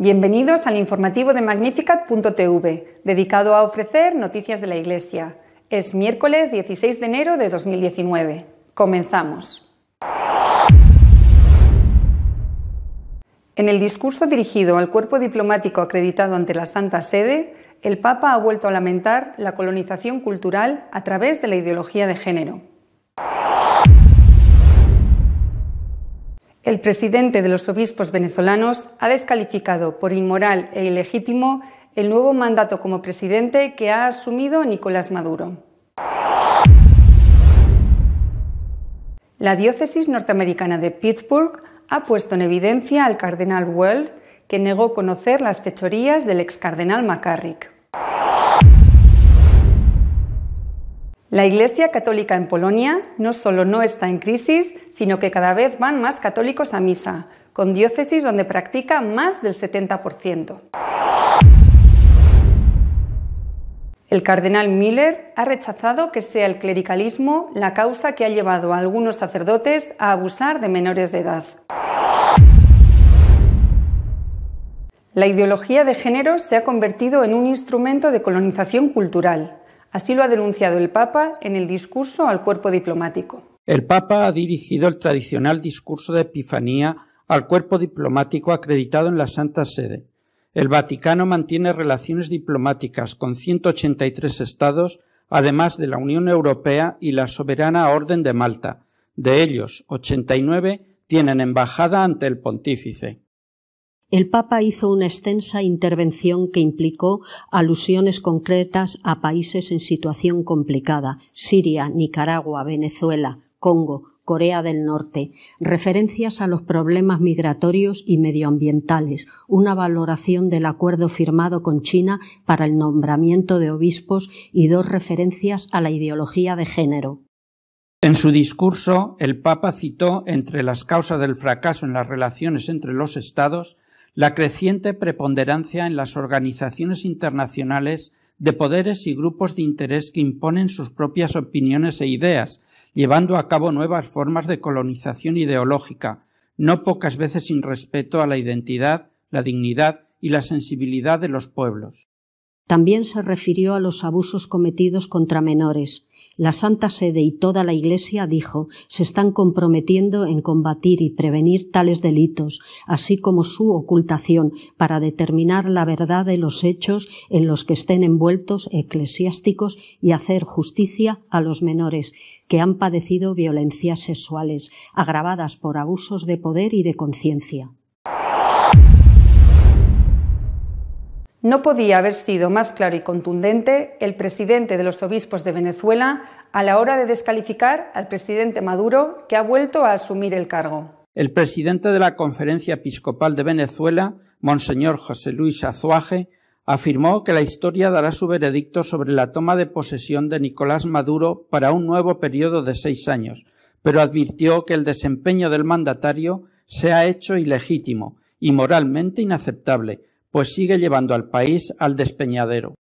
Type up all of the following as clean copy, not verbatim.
Bienvenidos al informativo de Magnificat.tv, dedicado a ofrecer noticias de la Iglesia. Es miércoles 16 de enero de 2019. Comenzamos. En el discurso dirigido al cuerpo diplomático acreditado ante la Santa Sede, el Papa ha vuelto a lamentar la colonización cultural a través de la ideología de género. El presidente de los obispos venezolanos ha descalificado por inmoral e ilegítimo el nuevo mandato como presidente que ha asumido Nicolás Maduro. La diócesis norteamericana de Pittsburgh ha puesto en evidencia al cardenal Well, que negó conocer las fechorías del ex cardenal McCarrick. La Iglesia Católica en Polonia no solo no está en crisis, sino que cada vez van más católicos a misa, con diócesis donde practica más del 70%. El cardenal Miller ha rechazado que sea el clericalismo la causa que ha llevado a algunos sacerdotes a abusar de menores de edad. La ideología de género se ha convertido en un instrumento de colonización cultural. Así lo ha denunciado el Papa en el discurso al cuerpo diplomático. El Papa ha dirigido el tradicional discurso de Epifanía al cuerpo diplomático acreditado en la Santa Sede. El Vaticano mantiene relaciones diplomáticas con 183 estados, además de la Unión Europea y la Soberana Orden de Malta. De ellos, 89 tienen embajada ante el Pontífice. El Papa hizo una extensa intervención que implicó alusiones concretas a países en situación complicada: Siria, Nicaragua, Venezuela, Congo, Corea del Norte, referencias a los problemas migratorios y medioambientales, una valoración del acuerdo firmado con China para el nombramiento de obispos y 2 referencias a la ideología de género. En su discurso, el Papa citó entre las causas del fracaso en las relaciones entre los estados la creciente preponderancia en las organizaciones internacionales de poderes y grupos de interés que imponen sus propias opiniones e ideas, llevando a cabo nuevas formas de colonización ideológica, no pocas veces sin respeto a la identidad, la dignidad y la sensibilidad de los pueblos. También se refirió a los abusos cometidos contra menores. La Santa Sede y toda la Iglesia, dijo, se están comprometiendo en combatir y prevenir tales delitos, así como su ocultación, para determinar la verdad de los hechos en los que estén envueltos eclesiásticos y hacer justicia a los menores que han padecido violencias sexuales, agravadas por abusos de poder y de conciencia. No podía haber sido más claro y contundente el presidente de los obispos de Venezuela a la hora de descalificar al presidente Maduro, que ha vuelto a asumir el cargo. El presidente de la Conferencia Episcopal de Venezuela, Monseñor José Luis Azuaje, afirmó que la historia dará su veredicto sobre la toma de posesión de Nicolás Maduro para un nuevo periodo de 6 años, pero advirtió que el desempeño del mandatario se ha hecho ilegítimo y moralmente inaceptable, pues sigue llevando al país al despeñadero.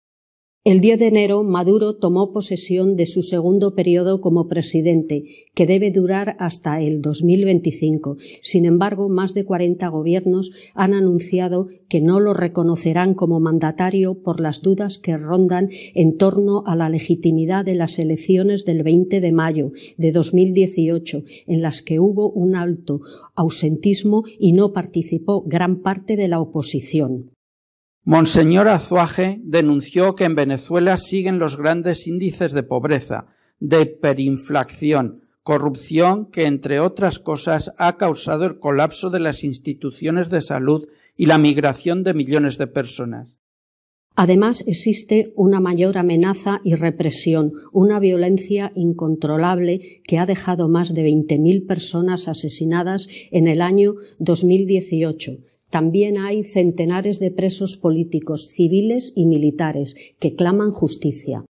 El 10 de enero, Maduro tomó posesión de su segundo periodo como presidente, que debe durar hasta el 2025. Sin embargo, más de 40 gobiernos han anunciado que no lo reconocerán como mandatario por las dudas que rondan en torno a la legitimidad de las elecciones del 20 de mayo de 2018, en las que hubo un alto ausentismo y no participó gran parte de la oposición. Monseñor Azuaje denunció que en Venezuela siguen los grandes índices de pobreza, de hiperinflación, corrupción que, entre otras cosas, ha causado el colapso de las instituciones de salud y la migración de millones de personas. Además, existe una mayor amenaza y represión, una violencia incontrolable que ha dejado más de 20.000 personas asesinadas en el año 2018. También hay centenares de presos políticos, civiles y militares que claman justicia.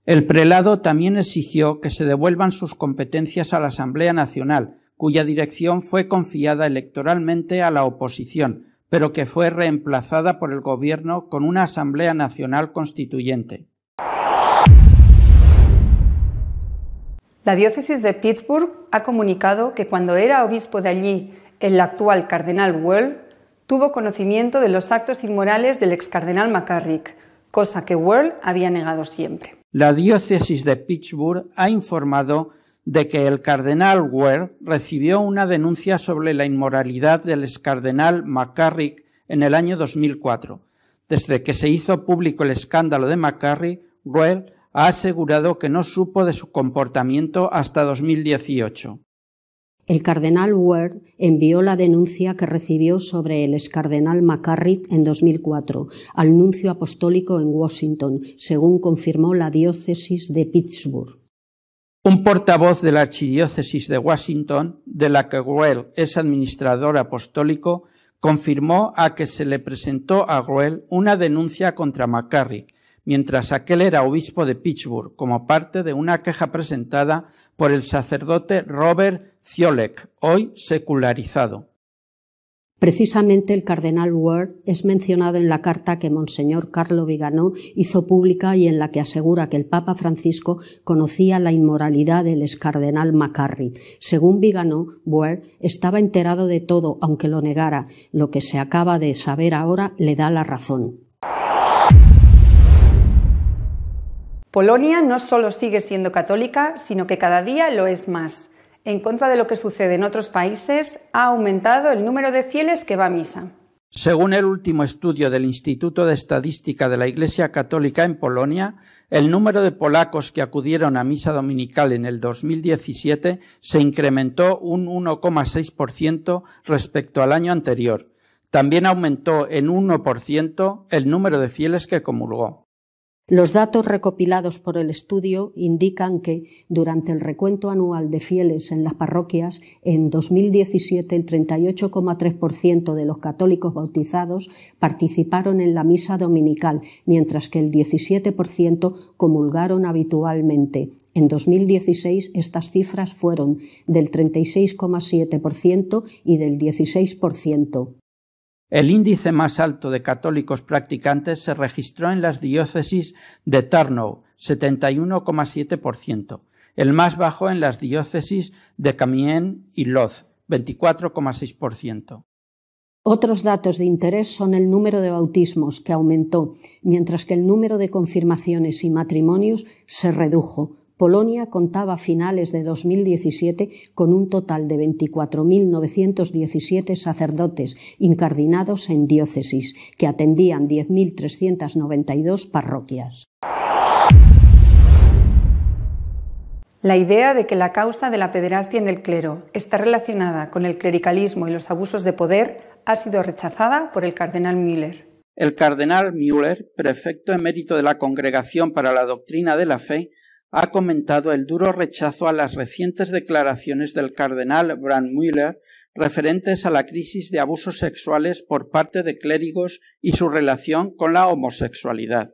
El prelado también exigió que se devuelvan sus competencias a la Asamblea Nacional, cuya dirección fue confiada electoralmente a la oposición, pero que fue reemplazada por el gobierno con una Asamblea Nacional Constituyente. La diócesis de Pittsburgh ha comunicado que cuando era obispo de allí el actual cardenal Well, tuvo conocimiento de los actos inmorales del excardenal McCarrick, cosa que Whorl había negado siempre. La diócesis de Pittsburgh ha informado de que el cardenal Whorl recibió una denuncia sobre la inmoralidad del excardenal McCarrick en el año 2004. Desde que se hizo público el escándalo de McCarrick, Whorl ha asegurado que no supo de su comportamiento hasta 2018. El cardenal Whorl envió la denuncia que recibió sobre el excardenal McCarrick en 2004 al nuncio apostólico en Washington, según confirmó la diócesis de Pittsburgh. Un portavoz de la archidiócesis de Washington, de la que Whorl es administrador apostólico, confirmó a que se le presentó a Whorl una denuncia contra McCarrick, mientras aquel era obispo de Pittsburgh, como parte de una queja presentada por el sacerdote Robert Ciolek, hoy secularizado. Precisamente el cardenal Whorl es mencionado en la carta que Monseñor Carlo Viganò hizo pública y en la que asegura que el Papa Francisco conocía la inmoralidad del excardenal McCarrick. Según Viganò, Whorl estaba enterado de todo, aunque lo negara. Lo que se acaba de saber ahora le da la razón. Polonia no solo sigue siendo católica, sino que cada día lo es más. En contra de lo que sucede en otros países, ha aumentado el número de fieles que va a misa. Según el último estudio del Instituto de Estadística de la Iglesia Católica en Polonia, el número de polacos que acudieron a misa dominical en el 2017 se incrementó un 1,6% respecto al año anterior. También aumentó en 1% el número de fieles que comulgó. Los datos recopilados por el estudio indican que, durante el recuento anual de fieles en las parroquias, en 2017 el 38,3% de los católicos bautizados participaron en la misa dominical, mientras que el 17% comulgaron habitualmente. En 2016 estas cifras fueron del 36,7% y del 16%. El índice más alto de católicos practicantes se registró en las diócesis de Tarnów, 71,7%, el más bajo en las diócesis de Kamień y Łódź, 24,6%. Otros datos de interés son el número de bautismos, que aumentó, mientras que el número de confirmaciones y matrimonios se redujo. Polonia contaba a finales de 2017 con un total de 24.917 sacerdotes incardinados en diócesis, que atendían 10.392 parroquias. La idea de que la causa de la pederastia en el clero está relacionada con el clericalismo y los abusos de poder ha sido rechazada por el cardenal Müller. El cardenal Müller, prefecto emérito de la Congregación para la Doctrina de la Fe, ha comentado el duro rechazo a las recientes declaraciones del cardenal Brandmüller referentes a la crisis de abusos sexuales por parte de clérigos y su relación con la homosexualidad.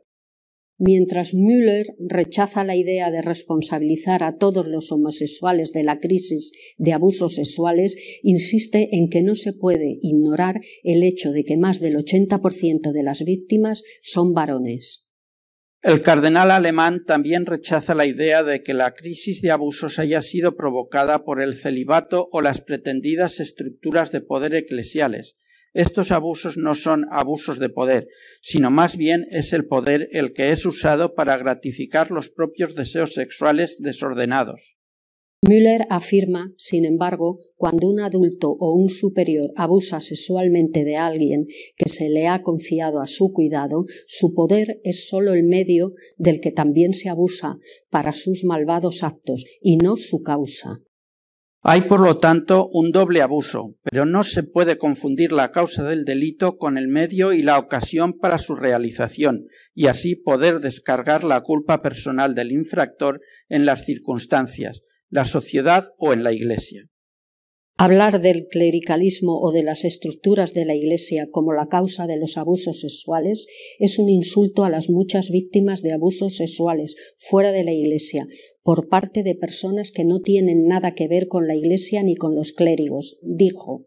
Mientras Müller rechaza la idea de responsabilizar a todos los homosexuales de la crisis de abusos sexuales, insiste en que no se puede ignorar el hecho de que más del 80% de las víctimas son varones. El cardenal alemán también rechaza la idea de que la crisis de abusos haya sido provocada por el celibato o las pretendidas estructuras de poder eclesiales. Estos abusos no son abusos de poder, sino más bien es el poder el que es usado para gratificar los propios deseos sexuales desordenados. Müller afirma, sin embargo, cuando un adulto o un superior abusa sexualmente de alguien que se le ha confiado a su cuidado, su poder es sólo el medio del que también se abusa para sus malvados actos y no su causa. Hay, por lo tanto, un doble abuso, pero no se puede confundir la causa del delito con el medio y la ocasión para su realización, y así poder descargar la culpa personal del infractor en las circunstancias, la sociedad o en la Iglesia. Hablar del clericalismo o de las estructuras de la Iglesia como la causa de los abusos sexuales es un insulto a las muchas víctimas de abusos sexuales fuera de la Iglesia por parte de personas que no tienen nada que ver con la Iglesia ni con los clérigos, dijo.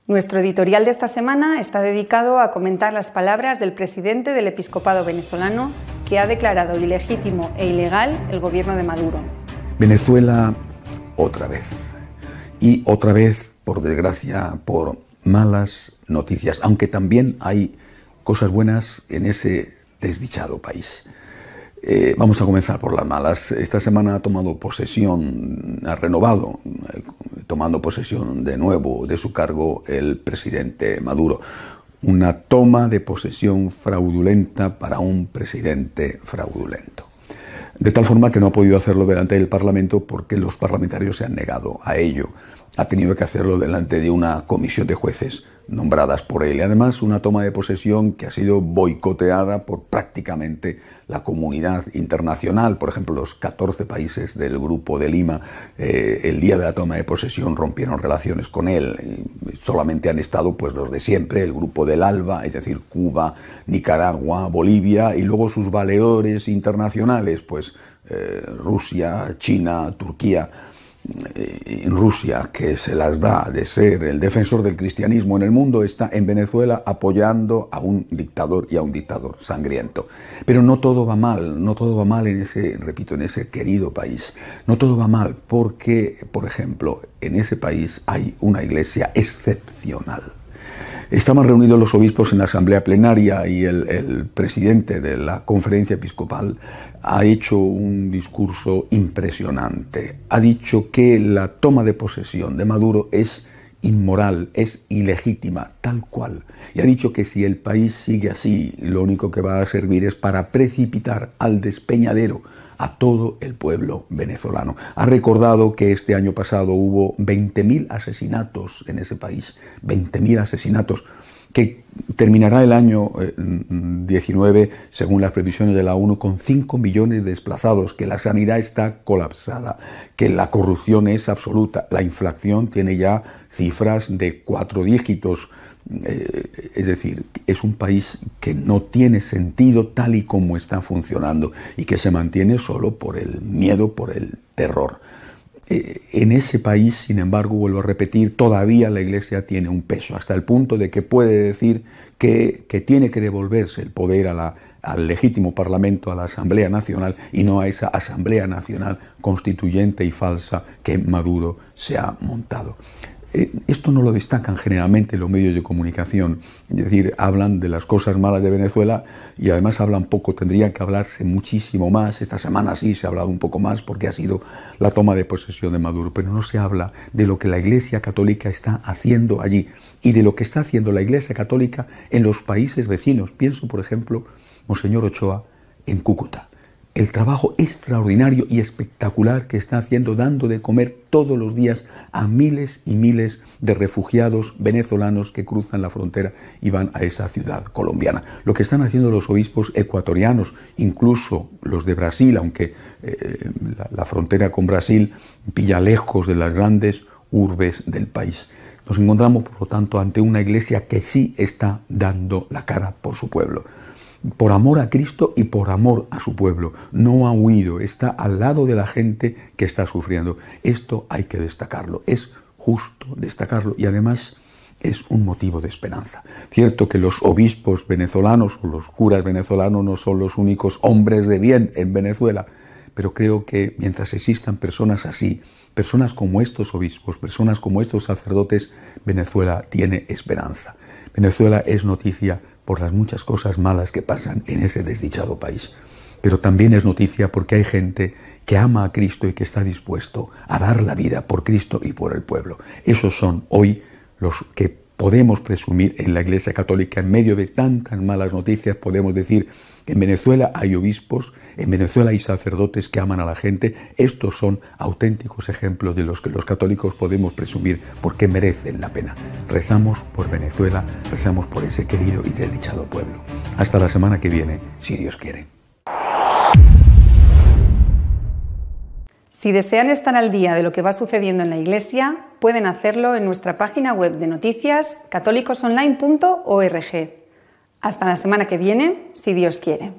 Nuestro editorial de esta semana está dedicado a comentar las palabras del presidente del episcopado venezolano que ha declarado ilegítimo e ilegal el gobierno de Maduro. Venezuela otra vez, y otra vez por desgracia, por malas noticias, aunque también hay cosas buenas en ese desdichado país. Vamos a comenzar por las malas. Esta semana ha tomado posesión, ha renovado, tomando posesión de nuevo de su cargo el presidente Maduro. Una toma de posesión fraudulenta para un presidente fraudulento. De tal forma que no ha podido hacerlo delante del Parlamento porque los parlamentarios se han negado a ello. Ha tenido que hacerlo delante de una comisión de jueces nombradas por él. Y además una toma de posesión que ha sido boicoteada por prácticamente la comunidad internacional. Por ejemplo, los 14 países del Grupo de Lima, el día de la toma de posesión rompieron relaciones con él. Solamente han estado pues los de siempre, el Grupo del ALBA, es decir, Cuba, Nicaragua, Bolivia, y luego sus valedores internacionales, pues Rusia, China, Turquía. En Rusia, que se las da de ser el defensor del cristianismo en el mundo, está en Venezuela apoyando a un dictador y a un dictador sangriento. Pero no todo va mal, no todo va mal en ese, repito, en ese querido país. No todo va mal porque, por ejemplo, en ese país hay una iglesia excepcional. Estaban reunidos los obispos en la asamblea plenaria y el presidente de la conferencia episcopal ha hecho un discurso impresionante. Ha dicho que la toma de posesión de Maduro es inmoral, es ilegítima, tal cual. Y ha dicho que si el país sigue así, lo único que va a servir es para precipitar al despeñadero a todo el pueblo venezolano. Ha recordado que este año pasado hubo 20.000 asesinatos en ese país, 20.000 asesinatos, que terminará el año 19, según las previsiones de la ONU, con 5 millones de desplazados, que la sanidad está colapsada, que la corrupción es absoluta, la inflación tiene ya cifras de 4 dígitos, es decir, es un país que no tiene sentido tal y como está funcionando y que se mantiene solo por el miedo, por el terror. En ese país, sin embargo, vuelvo a repetir, todavía la Iglesia tiene un peso, hasta el punto de que puede decir que tiene que devolverse el poder al legítimo Parlamento, a la Asamblea Nacional, y no a esa Asamblea Nacional constituyente y falsa que Maduro se ha montado. Esto no lo destacan generalmente los medios de comunicación, es decir, hablan de las cosas malas de Venezuela y además hablan poco, tendría que hablarse muchísimo más. Esta semana sí se ha hablado un poco más porque ha sido la toma de posesión de Maduro, pero no se habla de lo que la Iglesia Católica está haciendo allí y de lo que está haciendo la Iglesia Católica en los países vecinos. Pienso, por ejemplo, Monseñor Ochoa en Cúcuta. El trabajo extraordinario y espectacular que está haciendo, dando de comer todos los días a miles y miles de refugiados venezolanos que cruzan la frontera y van a esa ciudad colombiana. Lo que están haciendo los obispos ecuatorianos, incluso los de Brasil, aunque la frontera con Brasil pilla lejos de las grandes urbes del país. Nos encontramos, por lo tanto, ante una iglesia que sí está dando la cara por su pueblo. Por amor a Cristo y por amor a su pueblo. No ha huido, está al lado de la gente que está sufriendo. Esto hay que destacarlo, es justo destacarlo y además es un motivo de esperanza. Cierto que los obispos venezolanos o los curas venezolanos no son los únicos hombres de bien en Venezuela, pero creo que mientras existan personas así, personas como estos obispos, personas como estos sacerdotes, Venezuela tiene esperanza. Venezuela es noticia por las muchas cosas malas que pasan en ese desdichado país. Pero también es noticia porque hay gente que ama a Cristo y que está dispuesto a dar la vida por Cristo y por el pueblo. Esos son hoy los que podemos presumir en la Iglesia Católica. En medio de tantas malas noticias podemos decir que en Venezuela hay obispos, en Venezuela hay sacerdotes que aman a la gente. Estos son auténticos ejemplos de los que los católicos podemos presumir porque merecen la pena. Rezamos por Venezuela, rezamos por ese querido y desdichado pueblo. Hasta la semana que viene, si Dios quiere. Si desean estar al día de lo que va sucediendo en la Iglesia, pueden hacerlo en nuestra página web de noticias católicosonline.org. Hasta la semana que viene, si Dios quiere.